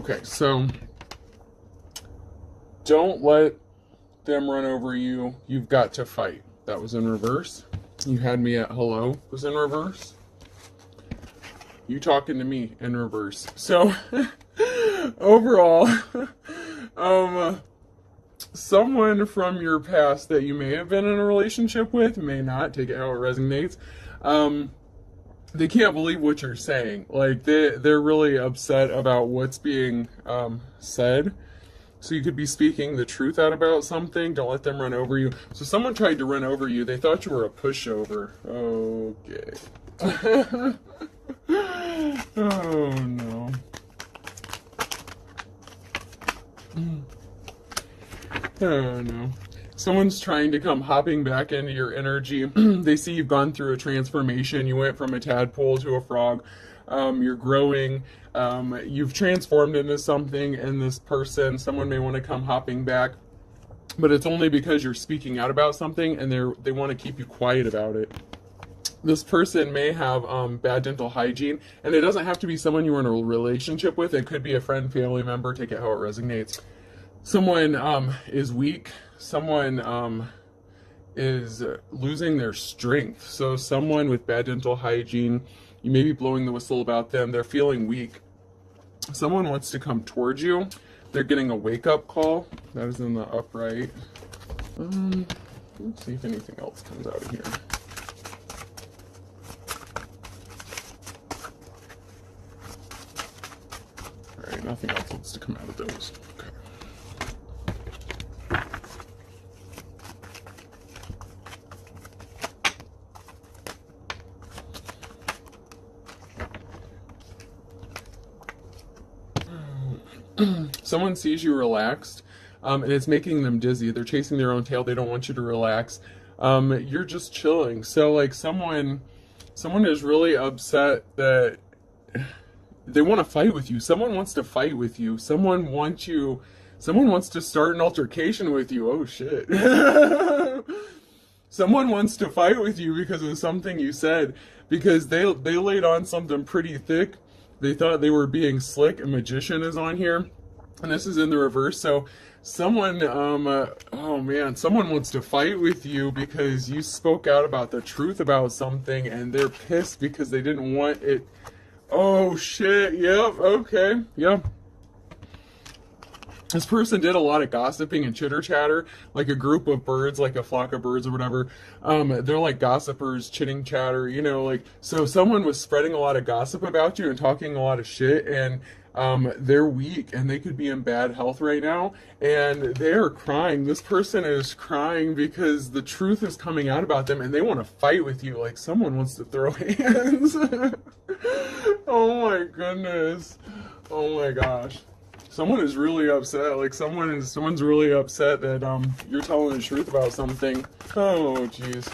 Okay, so don't let them run over you. You've got to fight. That was in reverse. You had me at hello was in reverse. You talking to me in reverse. So overall, someone from your past that you may have been in a relationship with, may not, take it how it resonates, they can't believe what you're saying. Like, they're really upset about what's being said. So you could be speaking the truth out about something. Don't let them run over you. So someone tried to run over you. They thought you were a pushover. Okay. Oh, no. Oh, no. Someone's trying to come hopping back into your energy. They see you've gone through a transformation. You went from a tadpole to a frog. You're growing. You've transformed into something, and this person, someone may want to come hopping back, but it's only because you're speaking out about something, and they want to keep you quiet about it. This person may have bad dental hygiene, and it doesn't have to be someone you were in a relationship with. It could be a friend, family member. Take it how it resonates. Someone is weak. Someone is losing their strength. So someone with bad dental hygiene, you may be blowing the whistle about them. They're feeling weak. Someone wants to come towards you. They're getting a wake-up call. That is in the upright. Let's see if anything else comes out of here. All right, nothing else wants to come out of those. Okay. Someone sees you relaxed, and it's making them dizzy. They're chasing their own tail. They don't want you to relax. You're just chilling. So, like, someone is really upset that they want to fight with you. Someone wants to fight with you. Someone wants to start an altercation with you. Oh, shit. Someone wants to fight with you because of something you said, because they laid on something pretty thick. They thought they were being slick. A magician is on here, and this is in the reverse. So someone, oh man, someone wants to fight with you because you spoke out about the truth about something, and they're pissed because they didn't want it. Oh shit, yep, okay, yep. This person did a lot of gossiping and chitter chatter, like a group of birds, like a flock of birds or whatever. They're like gossipers, chitting chatter, you know, like, so someone was spreading a lot of gossip about you and talking a lot of shit, and they're weak and they could be in bad health right now, and they're crying. This person is crying because the truth is coming out about them, and they want to fight with you. Like, someone wants to throw hands. Oh my goodness. Oh my gosh. Someone is really upset. Like, someone's really upset that you're telling the truth about something. Oh jeez.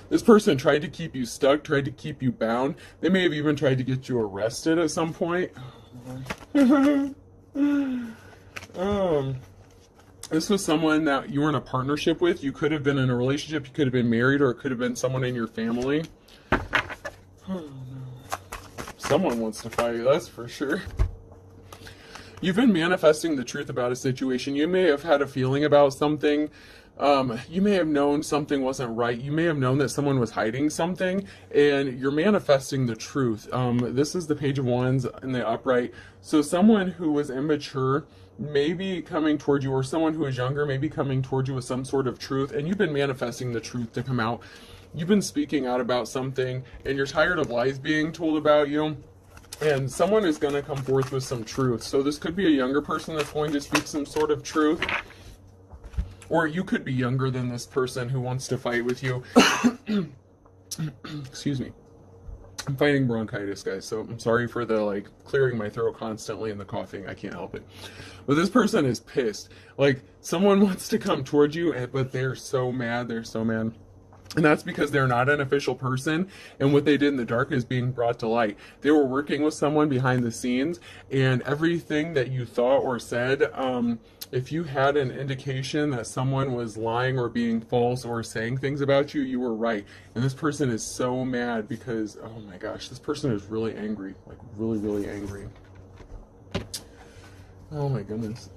This person tried to keep you stuck, tried to keep you bound. They may have even tried to get you arrested at some point. This was someone that you were in a partnership with. You could have been in a relationship, you could have been married, or it could have been someone in your family. Someone wants to fight you, that's for sure. You've been manifesting the truth about a situation. You may have had a feeling about something. You may have known something wasn't right. You may have known that someone was hiding something, and you're manifesting the truth. This is the Page of Wands in the upright. So someone who was immature may be coming toward you, or someone who is younger may be coming toward you with some sort of truth, and you've been manifesting the truth to come out. You've been speaking out about something, and you're tired of lies being told about you, and someone is going to come forth with some truth. So this could be a younger person that's going to speak some sort of truth, or you could be younger than this person who wants to fight with you. Excuse me. I'm fighting bronchitis, guys, so I'm sorry for the, like, clearing my throat constantly and the coughing. I can't help it. But this person is pissed. Like, someone wants to come towards you, but they're so mad. They're so mad. And that's because they're not an official person, and what they did in the dark is being brought to light. They were working with someone behind the scenes, and everything that you thought or said if you had an indication that someone was lying or being false or saying things about you, you were right. And this person is so mad because, oh my gosh, this person is really angry. Like, really, really angry. Oh my goodness.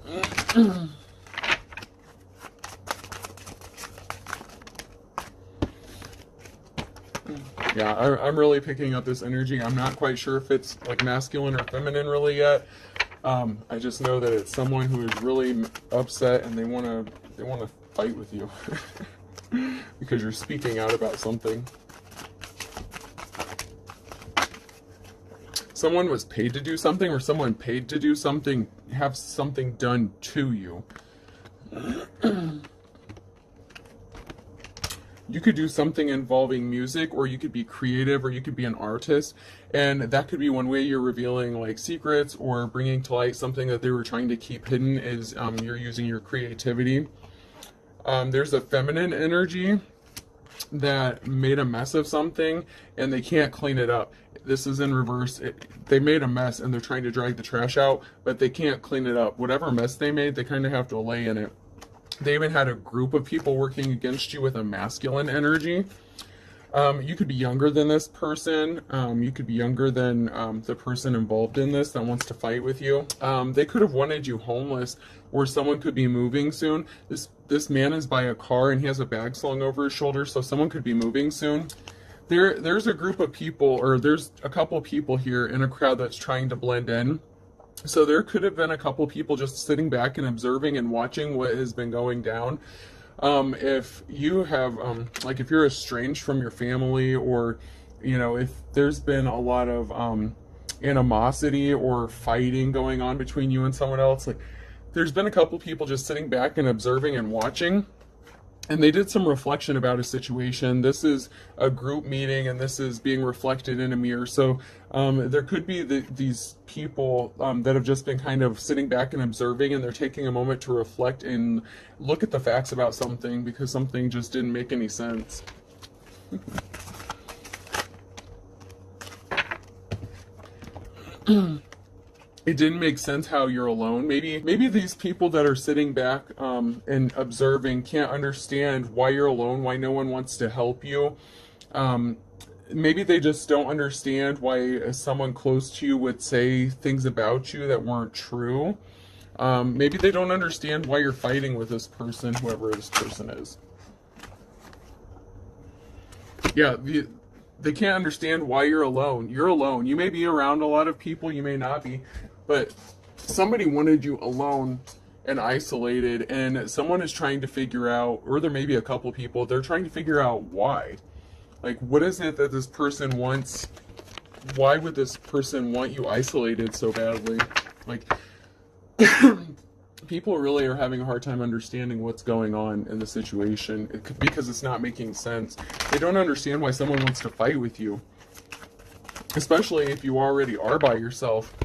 Yeah, I'm really picking up this energy. I'm not quite sure if it's like masculine or feminine really yet. I just know that it's someone who is really upset and they want to fight with you because you're speaking out about something. Someone was paid to do something, or someone paid to do something, have something done to you. You could do something involving music, or you could be creative, or you could be an artist, and that could be one way you're revealing like secrets or bringing to light something that they were trying to keep hidden. Is you're using your creativity. There's a feminine energy that made a mess of something and they can't clean it up. This is in reverse. They made a mess and they're trying to drag the trash out, but they can't clean it up. Whatever mess they made, they kind of have to lay in it. They even had a group of people working against you with a masculine energy. You could be younger than this person. You could be younger than the person involved in this that wants to fight with you. They could have wanted you homeless, or someone could be moving soon. This man is by a car and he has a bag slung over his shoulder, so someone could be moving soon. There's a group of people, or there's a couple of people here in a crowd that's trying to blend in. So there could have been a couple people just sitting back and observing and watching what has been going down. If you have, like if you're estranged from your family, or, you know, if there's been a lot of animosity or fighting going on between you and someone else, like there's been a couple people just sitting back and observing and watching. And they did some reflection about a situation. This is a group meeting, and this is being reflected in a mirror. So there could be these people that have just been kind of sitting back and observing, and they're taking a moment to reflect and look at the facts about something because something just didn't make any sense. It didn't make sense how you're alone. Maybe these people that are sitting back and observing can't understand why you're alone, why no one wants to help you. Maybe they just don't understand why someone close to you would say things about you that weren't true. Maybe they don't understand why you're fighting with this person, whoever this person is. Yeah, they can't understand why you're alone. You're alone. You may be around a lot of people, you may not be, but somebody wanted you alone and isolated, and someone is trying to figure out, or there may be a couple people, they're trying to figure out why. Like, what is it that this person wants? Why would this person want you isolated so badly? Like, people really are having a hard time understanding what's going on in the situation because it's not making sense. They don't understand why someone wants to fight with you, especially if you already are by yourself.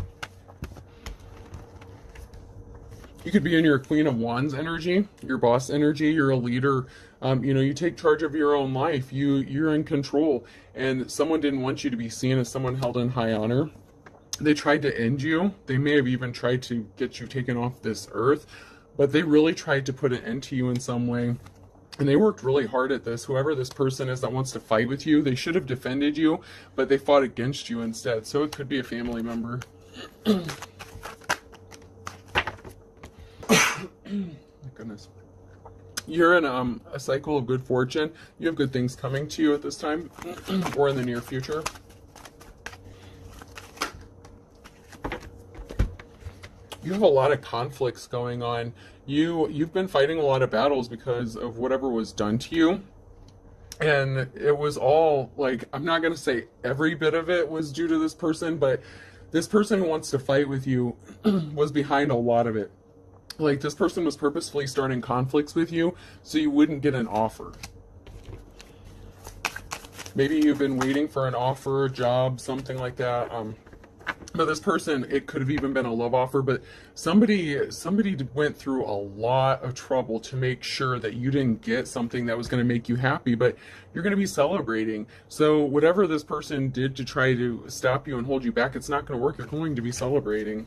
You could be in your Queen of Wands energy, your boss energy. You're a leader. You know, you take charge of your own life. You're in control, and someone didn't want you to be seen as someone held in high honor. They tried to end you. They may have even tried to get you taken off this earth, but they really tried to put an end to you in some way. And they worked really hard at this. Whoever this person is that wants to fight with you, they should have defended you, but they fought against you instead. So it could be a family member. My goodness. You're in a cycle of good fortune. You have good things coming to you at this time or in the near future. You have a lot of conflicts going on. You've been fighting a lot of battles because of whatever was done to you. And it was all, like, I'm not going to say every bit of it was due to this person, but this person who wants to fight with you was behind a lot of it. Like, this person was purposefully starting conflicts with you so you wouldn't get an offer. Maybe you've been waiting for an offer, a job, something like that. But this person, it could have even been a love offer, but somebody went through a lot of trouble to make sure that you didn't get something that was going to make you happy, but you're going to be celebrating. So whatever this person did to try to stop you and hold you back, it's not going to work. You're going to be celebrating.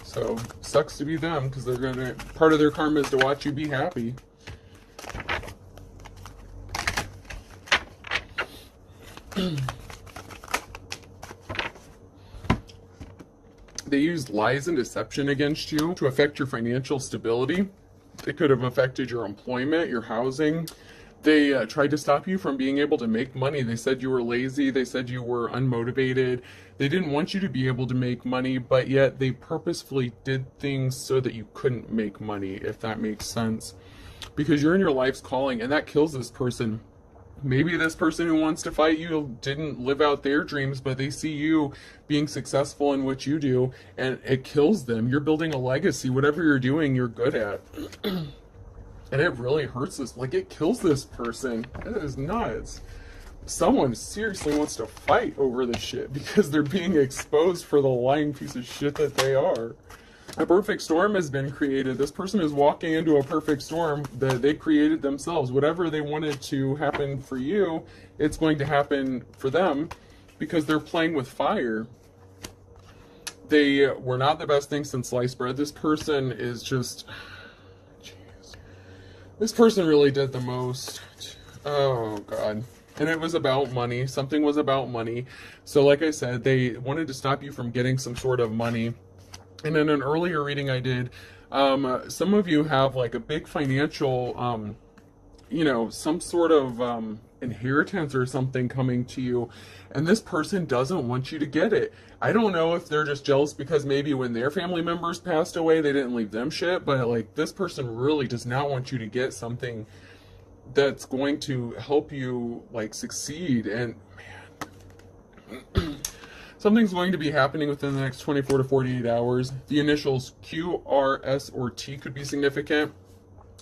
So, sucks to be them, because they're gonna, part of their karma is to watch you be happy. They used lies and deception against you to affect your financial stability. It could have affected your employment, your housing. They tried to stop you from being able to make money. They said you were lazy. They said you were unmotivated. They didn't want you to be able to make money, but yet they purposefully did things so that you couldn't make money, if that makes sense. Because you're in your life's calling, and that kills this person. Maybe this person who wants to fight you didn't live out their dreams, but they see you being successful in what you do, and it kills them. You're building a legacy. Whatever you're doing, you're good at. And it really hurts this. Like, it kills this person. It is nuts. Someone seriously wants to fight over this shit because they're being exposed for the lying piece of shit that they are. A perfect storm has been created. This person is walking into a perfect storm that they created themselves. Whatever they wanted to happen for you, it's going to happen for them because they're playing with fire. They were not the best thing since sliced bread. This person is just... Jeez. This person really did the most. Oh, God. And it was about money. Something was about money. So like I said, they wanted to stop you from getting some sort of money. And in an earlier reading I did, some of you have like a big financial, you know, some sort of inheritance or something coming to you. And this person doesn't want you to get it. I don't know if they're just jealous because maybe when their family members passed away, they didn't leave them shit. But like, this person really does not want you to get something that's going to help you like succeed. And man, something's going to be happening within the next 24 to 48 hours. The initials Q, R, S, or T could be significant.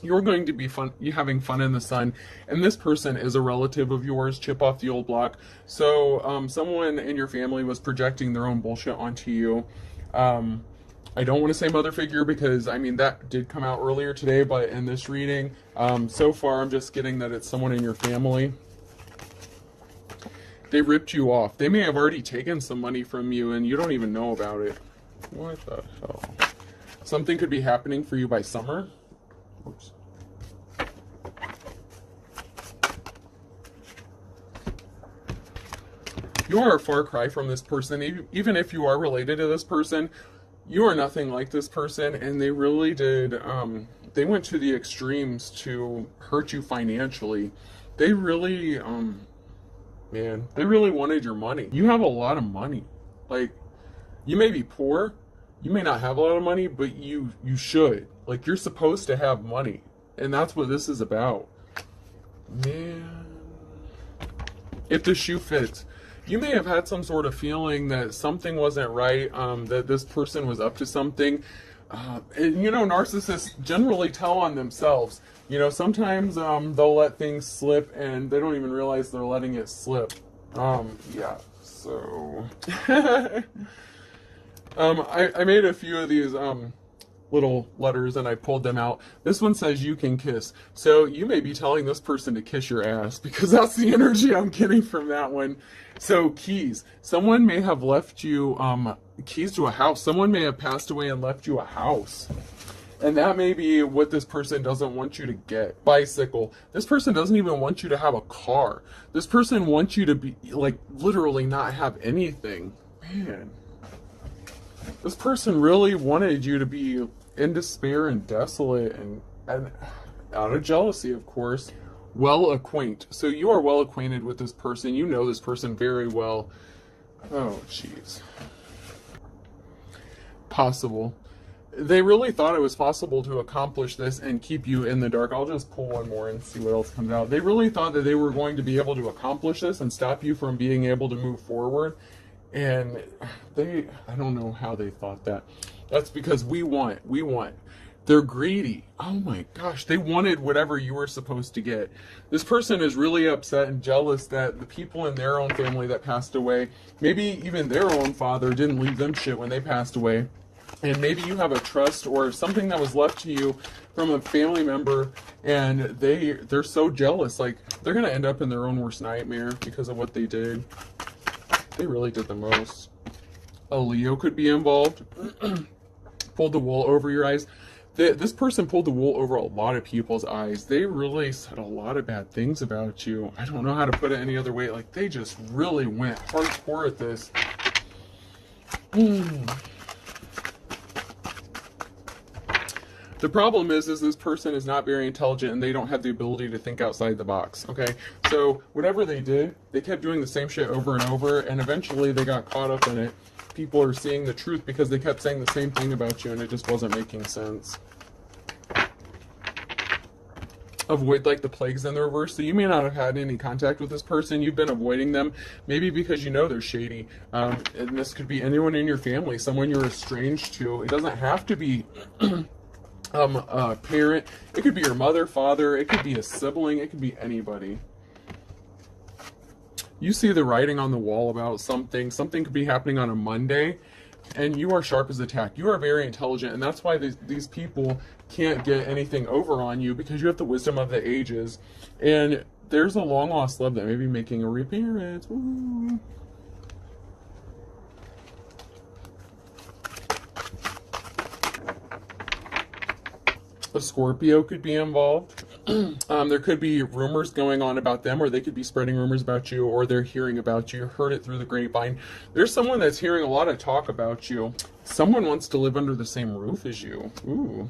You're going to be having fun in the sun, and this person is a relative of yours. Chip off the old block. So someone in your family was projecting their own bullshit onto you. I don't want to say mother figure because, I mean, that did come out earlier today, but in this reading, so far I'm just getting that it's someone in your family. They ripped you off. They may have already taken some money from you and you don't even know about it. What the hell? Something could be happening for you by summer. Oops. You are a far cry from this person. Even if you are related to this person, you are nothing like this person, and they really did, they went to the extremes to hurt you financially. They really, man, they really wanted your money. You have a lot of money. Like, you may be poor, you may not have a lot of money, but you should. Like, you're supposed to have money, and that's what this is about. Man, if the shoe fits. You may have had some sort of feeling that something wasn't right, that this person was up to something. And, you know, narcissists generally tell on themselves. You know, sometimes they'll let things slip and they don't even realize they're letting it slip. Yeah, so... I made a few of these little letters and I pulled them out. This one says you can kiss. So you may be telling this person to kiss your ass because that's the energy I'm getting from that one. So keys. Someone may have left you keys to a house. Someone may have passed away and left you a house. And that may be what this person doesn't want you to get. Bicycle. This person doesn't even want you to have a car. This person wants you to be, like, literally not have anything. Man. This person really wanted you to be in despair and desolate and out of jealousy, of course. Well acquainted. So you are well acquainted with this person. You know this person very well. Oh, jeez. Possible. They really thought it was possible to accomplish this and keep you in the dark. I'll just pull one more and see what else comes out. They really thought that they were going to be able to accomplish this and stop you from being able to move forward. And I don't know how they thought that. That's because we want. They're greedy. Oh my gosh, they wanted whatever you were supposed to get. This person is really upset and jealous that the people in their own family that passed away, maybe even their own father didn't leave them shit when they passed away. And maybe you have a trust or something that was left to you from a family member, and they're so jealous. Like, they're going to end up in their own worst nightmare because of what they did. They really did the most. A Leo could be involved. pulled the wool over your eyes. This person pulled the wool over a lot of people's eyes. They really said a lot of bad things about you. I don't know how to put it any other way. Like, they just really went hardcore at this. The problem is this person is not very intelligent and they don't have the ability to think outside the box, okay? So whatever they did, they kept doing the same shit over and over, and eventually they got caught up in it. People are seeing the truth because they kept saying the same thing about you and it just wasn't making sense. Avoid like the plagues in the reverse. So you may not have had any contact with this person. You've been avoiding them, maybe because you know they're shady. And this could be anyone in your family, someone you're estranged to. It doesn't have to be a parent. It could be your mother, father. It could be a sibling. It could be anybody. You see the writing on the wall about something. Something could be happening on a Monday, and you are sharp as a tack. You are very intelligent, and that's why these people can't get anything over on you, because you have the wisdom of the ages. And there's a long-lost love that may be making a reappearance. Ooh. A Scorpio could be involved. There could be rumors going on about them, or they could be spreading rumors about you, or they're hearing about you, heard it through the grapevine. There's someone that's hearing a lot of talk about you. Someone wants to live under the same roof as you. Ooh.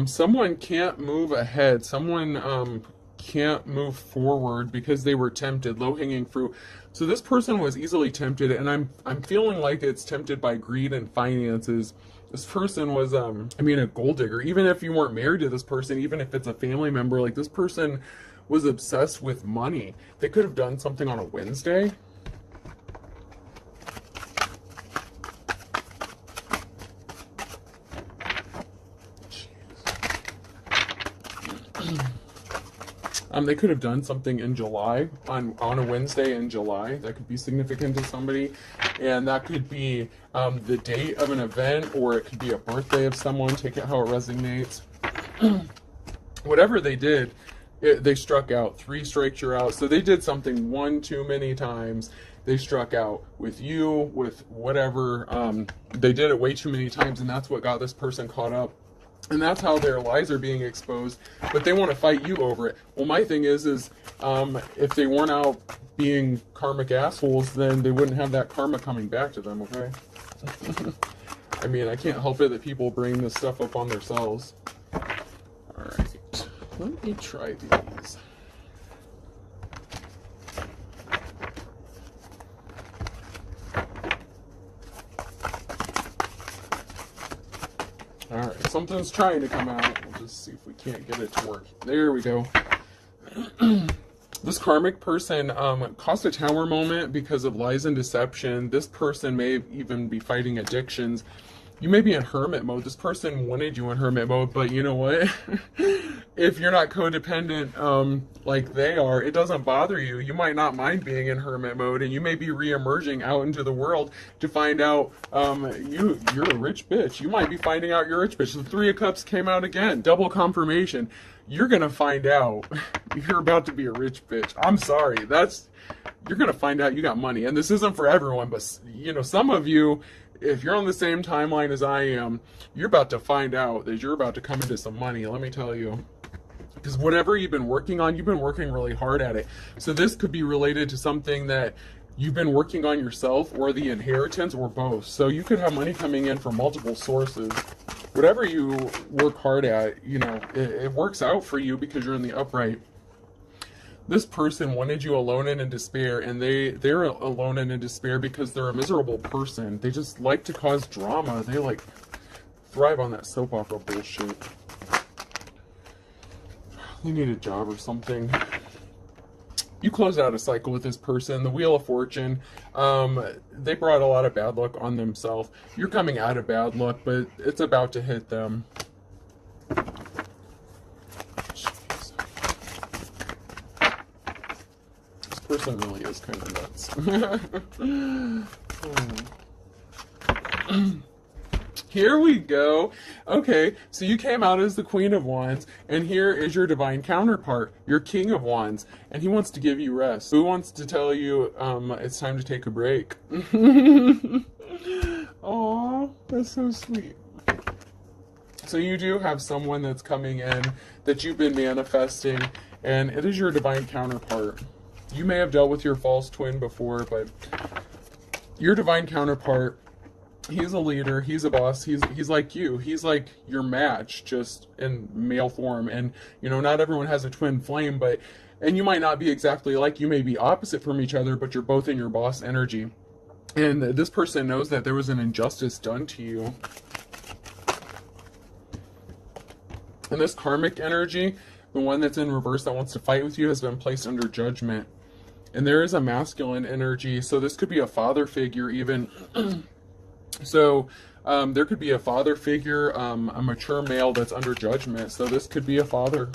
Someone can't move ahead. Someone can't move forward because they were tempted, low-hanging fruit. So this person was easily tempted, and I'm feeling like it's tempted by greed and finances. This person was, I mean, a gold digger. Even if you weren't married to this person, even if it's a family member, like, this person was obsessed with money. They could have done something on a Wednesday. They could have done something in July, on a Wednesday in July. That could be significant to somebody. And that could be the date of an event, or it could be a birthday of someone. Take it how it resonates. Whatever they did, they struck out. 3 strikes, you're out. So they did something one too many times. They struck out with you, with whatever. They did it way too many times, and that's what got this person caught up. And that's how their lies are being exposed, but they want to fight you over it. Well, my thing is if they weren't out being karmic assholes, then they wouldn't have that karma coming back to them, okay? I mean, I can't help it that people bring this stuff up on themselves. Alright, let me try these. Alright, something's trying to come out. We'll just see if we can't get it to work. There we go. This karmic person caused a tower moment because of lies and deception. This person may even be fighting addictions. You may be in hermit mode. This person wanted you in hermit mode, but you know what? If you're not codependent like they are, it doesn't bother you. You might not mind being in hermit mode, and you may be re-emerging out into the world to find out you're a rich bitch. You might be finding out you're a rich bitch. The 3 of Cups came out again. Double confirmation. You're going to find out you're about to be a rich bitch. I'm sorry. You're going to find out you got money. And this isn't for everyone, but you know, some of you, if you're on the same timeline as I am, you're about to find out that you're about to come into some money, let me tell you. Because whatever you've been working on, you've been working really hard at it. So this could be related to something that you've been working on yourself, or the inheritance, or both. So you could have money coming in from multiple sources. Whatever you work hard at, you know, it works out for you because you're in the upright. This person wanted you alone and in despair, and they're alone and in despair because they're a miserable person. They just like to cause drama. They like thrive on that soap opera bullshit. They need a job or something. You closed out a cycle with this person. The Wheel of Fortune, they brought a lot of bad luck on themselves. You're coming out of bad luck, but it's about to hit them. Person really is kind of nuts. Here we go. Okay, so you came out as the Queen of Wands, and here is your divine counterpart, your King of Wands, and he wants to give you rest. Who wants to tell you it's time to take a break? Aw, that's so sweet. So you do have someone that's coming in that you've been manifesting, and it is your divine counterpart. You may have dealt with your false twin before, but your divine counterpart, he's a leader, he's a boss, he's like you. He's like your match, just in male form. And, you know, not everyone has a twin flame, but, and you might not be exactly like, you may be opposite from each other, but you're both in your boss energy. And this person knows that there was an injustice done to you. And this karmic energy, the one that's in reverse that wants to fight with you, has been placed under judgment. And there is a masculine energy, so this could be a father figure even. So there could be a father figure, a mature male that's under judgment. So this could be a father.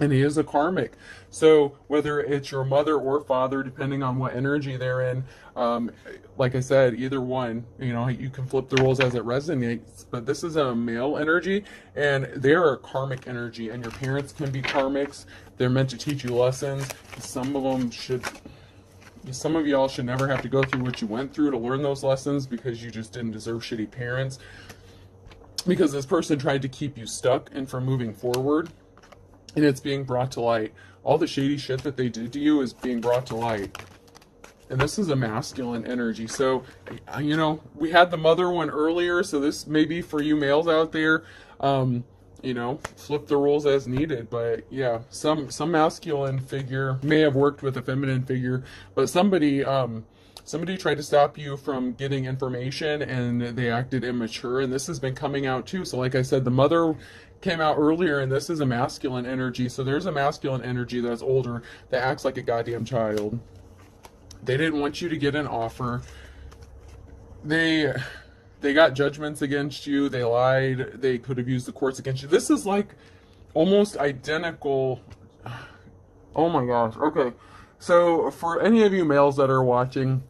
And he is a karmic. So whether it's your mother or father, depending on what energy they're in, like I said, either one, you know, you can flip the roles as it resonates. But this is a male energy, and they're a karmic energy. And your parents can be karmics. They're meant to teach you lessons. Some of them should... Some of y'all should never have to go through what you went through to learn those lessons, because you just didn't deserve shitty parents. Because this person tried to keep you stuck and from moving forward. And it's being brought to light. All the shady shit that they did to you is being brought to light. And this is a masculine energy. So, you know, we had the mother one earlier. So this may be for you males out there. You know, flip the roles as needed. But yeah, some masculine figure may have worked with a feminine figure, but somebody tried to stop you from getting information, and they acted immature, and this has been coming out too. So like I said, the mother came out earlier, and this is a masculine energy. So there's a masculine energy that's older that acts like a goddamn child. They didn't want you to get an offer. They got judgments against you. They lied. They could have used the courts against you. This is like almost identical. Oh my gosh. Okay. So for any of you males that are watching,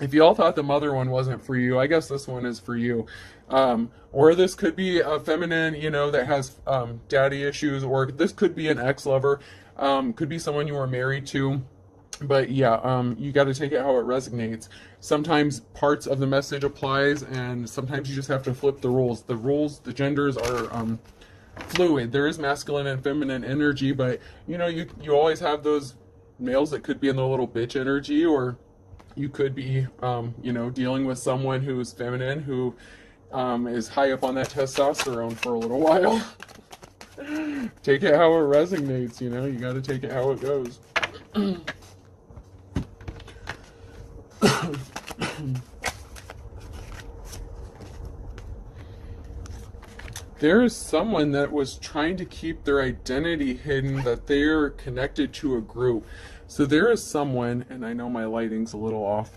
if you all thought the mother one wasn't for you, I guess this one is for you. Or this could be a feminine, you know, that has daddy issues, or this could be an ex-lover. Could be someone you were married to. But yeah, you got to take it how it resonates. Sometimes parts of the message applies, and sometimes you just have to flip the roles. The genders are fluid. There is masculine and feminine energy, but you know, you always have those males that could be in the little bitch energy, or you could be, you know, dealing with someone who's feminine, who is high up on that testosterone for a little while. Take it how it resonates, you know, you got to take it how it goes. There is someone that was trying to keep their identity hidden, that they're connected to a group. So there is someone, and I know my lighting's a little off,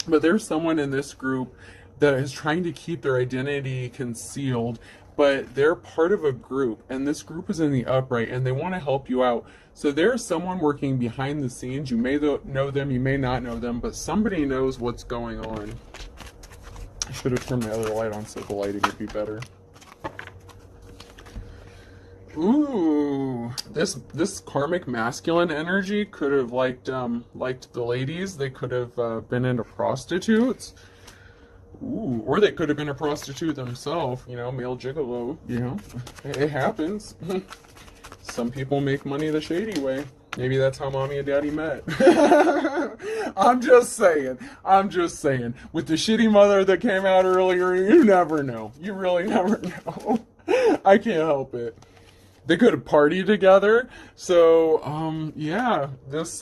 but there's someone in this group that is trying to keep their identity concealed, but they're part of a group, and this group is in the upright, and they want to help you out. So there's someone working behind the scenes. You may know them, you may not know them, but somebody knows what's going on. I should have turned my other light on so the lighting would be better. Ooh, this karmic masculine energy could have liked the ladies. They could have been into prostitutes. Ooh, or they could have been a prostitute themselves, you know, male gigolo, you know, it happens. Some people make money the shady way. Maybe that's how mommy and daddy met. I'm just saying. With the shitty mother that came out earlier, you never know. You really never know. I can't help it. They could have partied together. So, yeah, this,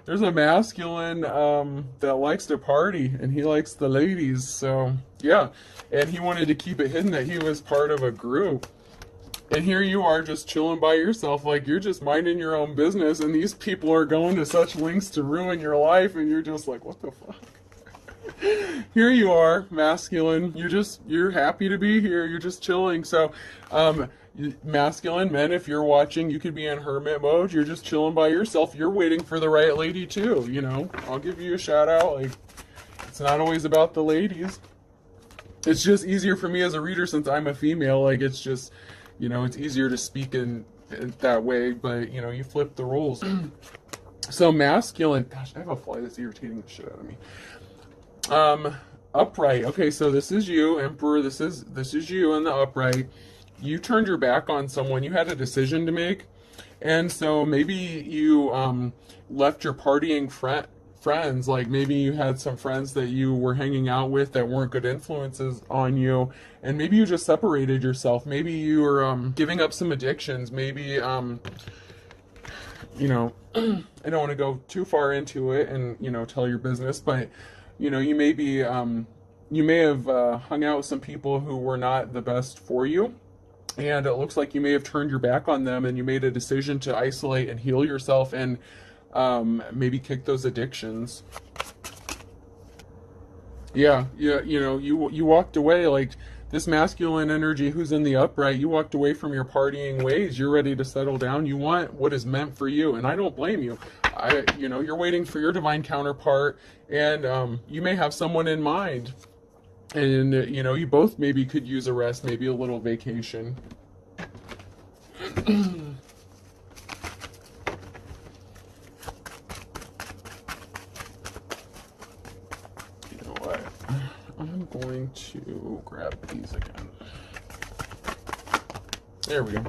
there's a masculine that likes to party, and he likes the ladies. So, yeah, and he wanted to keep it hidden that he was part of a group. And here you are just chilling by yourself, like you're just minding your own business, and these people are going to such lengths to ruin your life, and you're just like, what the fuck? Here you are, masculine. You're happy to be here. You're just chilling. So, masculine men, if you're watching, you could be in hermit mode. You're just chilling by yourself. You're waiting for the right lady too, you know. I'll give you a shout out. Like, it's not always about the ladies. It's just easier for me as a reader since I'm a female. Like, it's just, you know, it's easier to speak in that way, but you know, you flip the roles. So masculine, gosh, I have a fly that's irritating the shit out of me. Upright. Okay, so this is you, Emperor. This is you in the upright. You turned your back on someone. You had a decision to make, and so maybe you left your partying friends. Like maybe you had some friends that you were hanging out with that weren't good influences on you, and maybe you just separated yourself. Maybe you were giving up some addictions. Maybe you know, I don't want to go too far into it and, tell your business, but, you may be, you may have hung out with some people who were not the best for you. And it looks like you may have turned your back on them and you made a decision to isolate and heal yourself and maybe kick those addictions. Yeah, yeah, you walked away like this masculine energy who's in the upright. You walked away from your partying ways. You're ready to settle down. You want what is meant for you, and I don't blame you. You're waiting for your divine counterpart, and you may have someone in mind, and you both maybe could use a rest, maybe a little vacation. I'm going to grab these again. There we go.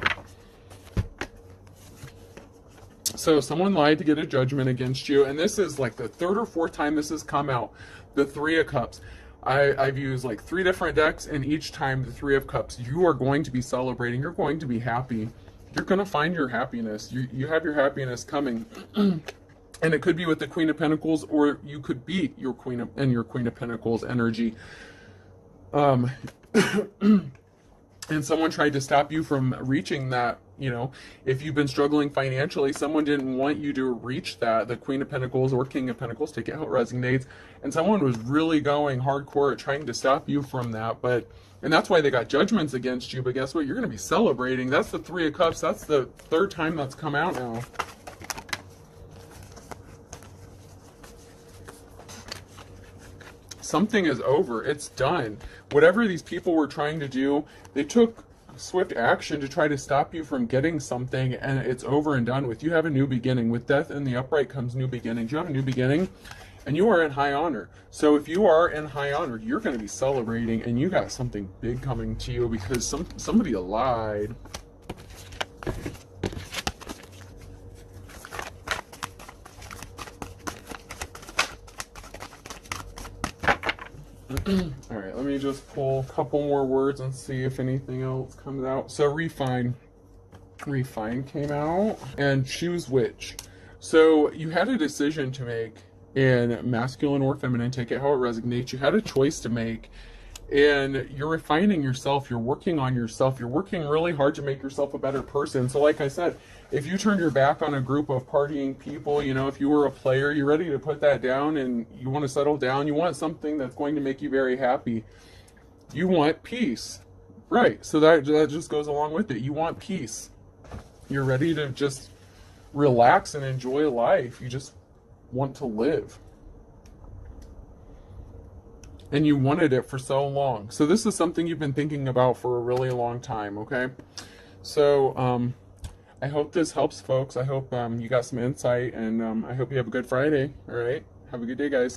So someone lied to get a judgment against you, and this is like the third or fourth time this has come out. The Three of Cups. I've used like 3 different decks, and each time the Three of Cups, you are going to be celebrating. You're going to be happy. You're going to find your happiness. You have your happiness coming. And it could be with the Queen of Pentacles, or you could be your Queen of Pentacles energy. And someone tried to stop you from reaching that. If you've been struggling financially, someone didn't want you to reach that, the Queen of Pentacles or King of Pentacles, take it how it resonates. And someone was really going hardcore at trying to stop you from that. And that's why they got judgments against you. But guess what? You're going to be celebrating. That's the Three of Cups. That's the third time that's come out now. Something is over. It's done. Whatever these people were trying to do, they took swift action to try to stop you from getting something, and it's over and done with. You have a new beginning. With death in the upright comes new beginnings. You have a new beginning, and you are in high honor. So if you are in high honor, you're going to be celebrating, and you got something big coming to you because somebody lied. All right, let me just pull a couple more words and see if anything else comes out. So refine came out, and choose which. So you had a decision to make in masculine or feminine, take it how it resonates. You had a choice to make, and you're refining yourself. You're working on yourself. You're working really hard to make yourself a better person. So like I said, if you turned your back on a group of partying people, if you were a player, you're ready to put that down and you want to settle down. You want something that's going to make you very happy. You want peace. Right. So that just goes along with it. You want peace. You're ready to just relax and enjoy life. You just want to live. And you wanted it for so long. So this is something you've been thinking about for a really long time, okay? So I hope this helps, folks. I hope you got some insight, and I hope you have a good Friday, all right? Have a good day, guys.